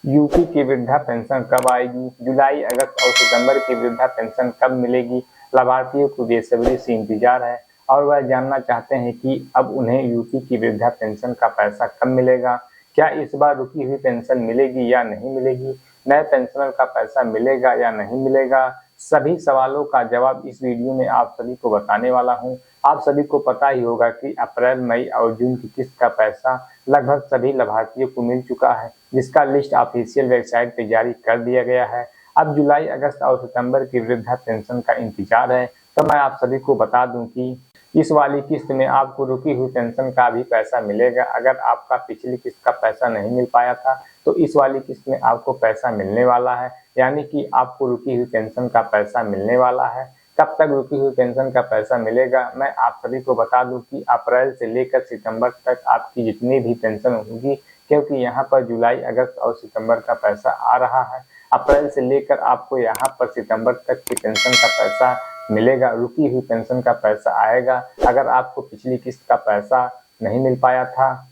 UP की वृद्धा pension कब आएगी? जुलाई, अगस्त और सितंबर की वृद्धा पेंशन कब मिलेगी? लाभार्थियों को बेसब्री से इंतजार है और वह जानना चाहते हैं कि अब उन्हें यूपी की वृद्धा पेंशन का पैसा कब मिलेगा। क्या इस बार रुकी हुई पेंशन मिलेगी या नहीं मिलेगी? नए पेंशनर का पैसा मिलेगा या नहीं मिलेगा? सभी सवालों का जवाब इस वीडियो में आप सभी को बताने वाला हूं। आप सभी को पता ही होगा कि अप्रैल, मई और जून की किस्त का पैसा लगभग सभी लाभार्थियों को मिल चुका है, जिसका लिस्ट ऑफिशियल वेबसाइट पर जारी कर दिया गया है। अब जुलाई, अगस्त और सितंबर की वृद्धा पेंशन का इंतजार है। तो मैं आप सभी को बता दूं कि इस वाली किस्त में आपको रुकी हुई पेंशन का भी पैसा मिलेगा। अगर आपका पिछली किस्त का पैसा नहीं मिल पाया था तो इस वाली किस्त में आपको पैसा मिलने वाला है, यानी कि आपको रुकी हुई पेंशन का पैसा मिलने वाला है। कब तक रुकी हुई पेंशन का पैसा मिलेगा, मैं आप सभी को बता दूं कि अप्रैल से लेकर सितंबर तक आपकी जितनी भी पेंशन होगी, क्योंकि यहाँ पर जुलाई, अगस्त और सितंबर का पैसा आ रहा है। अप्रैल से लेकर आपको यहाँ पर सितंबर तक की पेंशन का पैसा मिलेगा, रुकी हुई पेंशन का पैसा आएगा। अगर आपको पिछली किस्त का पैसा नहीं मिल पाया था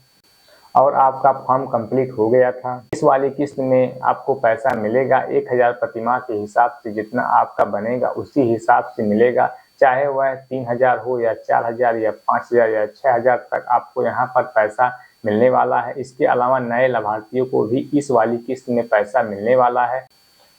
और आपका फॉर्म कंप्लीट हो गया था, इस वाली किस्त में आपको पैसा मिलेगा 1000 प्रतिमाह के हिसाब से। जितना आपका बनेगा उसी हिसाब से मिलेगा, चाहे वह 3000 हो या 4000 या 5000 या 6000 तक आपको यहाँ पर पैसा मिलने वाला है। इसके अलावा नए लाभार्थियों को भी इस वाली किस्त में पैसा मिलने वाला है।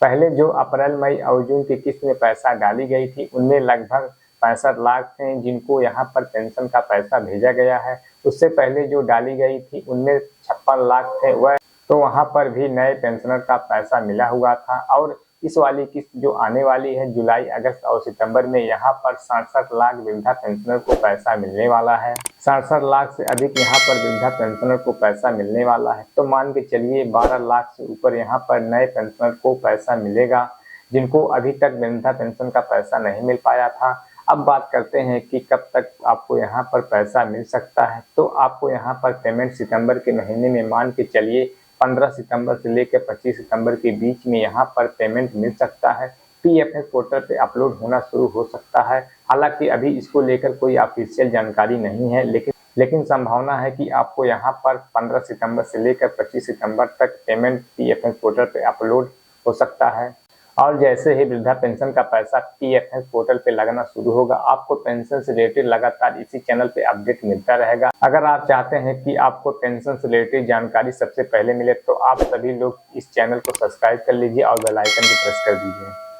पहले जो अप्रैल, मई और जून की किस्त में पैसा डाली गई थी उनमें लगभग 65 लाख थे जिनको यहाँ पर पेंशन का पैसा भेजा गया है। उससे पहले जो डाली गई थी उनमें 56 लाख थे, वह तो वहाँ पर भी नए पेंशनर का पैसा मिला हुआ था। और इस वाली किस्त जो आने वाली है जुलाई, अगस्त और सितंबर में, यहाँ पर 67 लाख वृद्धा पेंशनर को पैसा मिलने वाला है। 67 लाख से अधिक यहाँ पर वृद्धा पेंशनर को पैसा मिलने वाला है। तो मान के चलिए 12 लाख से ऊपर यहाँ पर नए पेंशनर को पैसा मिलेगा जिनको अभी तक वृद्धा पेंशन का पैसा नहीं मिल पाया था। अब बात करते हैं कि कब तक आपको यहाँ पर पैसा मिल सकता है। तो आपको यहाँ पर पेमेंट सितंबर के महीने में, मान के चलिए 15 सितंबर से लेकर 25 सितंबर के बीच में यहाँ पर पेमेंट मिल सकता है। पीएफएस पोर्टल पे अपलोड होना शुरू हो सकता है। हालांकि अभी इसको लेकर कोई ऑफिशियल जानकारी नहीं है, लेकिन संभावना है कि आपको यहाँ पर 15 सितंबर से लेकर 25 सितंबर तक पेमेंट पीएफएस पोर्टल पे अपलोड हो सकता है। और जैसे ही वृद्धा पेंशन का पैसा पीएफएस पोर्टल पे लगना शुरू होगा, आपको पेंशन से रिलेटेड लगातार इसी चैनल पे अपडेट मिलता रहेगा। अगर आप चाहते हैं कि आपको पेंशन से रिलेटेड जानकारी सबसे पहले मिले तो आप सभी लोग इस चैनल को सब्सक्राइब कर लीजिए और बेल आइकन को प्रेस कर दीजिए।